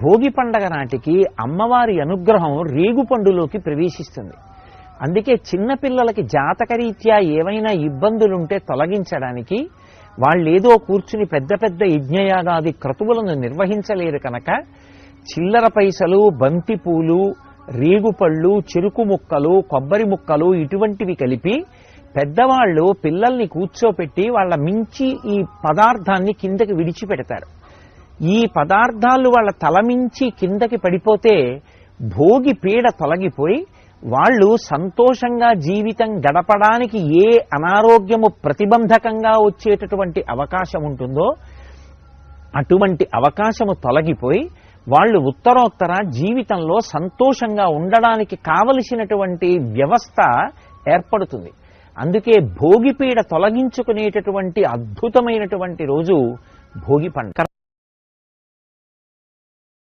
భోగి పండగ నాటికి అమ్మవారి అనుగ్రహం రేగుపండులోకి ప్రవేశిస్తుంది. అందుకే చిన్నపిల్లలకి జాతకరీత్యా ఏవైనా ఇబ్బందులుంటే తొలగించడానికి వాళ్ళేదో కూర్చుని పెద్ద పెద్ద యజ్ఞయాగాది క్రతువులను నిర్వహించలేరు కనుక చిల్లర పైసలు, బంతిపూలు, రేగుపళ్ళు, చెరుకు ముక్కలు, కొబ్బరి ముక్కలు ఇటువంటివి కలిపి పెద్దవాళ్ళు పిల్లల్ని కూర్చోపెట్టి వాళ్ళ మించి ఈ పదార్థాన్ని కిందకి విడిచిపెడతారు. ఈ పదార్థాలు వాళ్ళ తలమించి కిందకి పడిపోతే భోగి పీడ తొలగిపోయి వాళ్ళు సంతోషంగా జీవితం గడపడానికి ఏ అనారోగ్యము ప్రతిబంధకంగా వచ్చేటటువంటి అవకాశం ఉంటుందో అటువంటి అవకాశము తొలగిపోయి వాళ్ళు ఉత్తరోత్తర జీవితంలో సంతోషంగా ఉండడానికి కావలసినటువంటి వ్యవస్థ ఏర్పడుతుంది. అందుకే భోగిపీడ తొలగించుకునేటటువంటి అద్భుతమైనటువంటి రోజు భోగి పండుగ.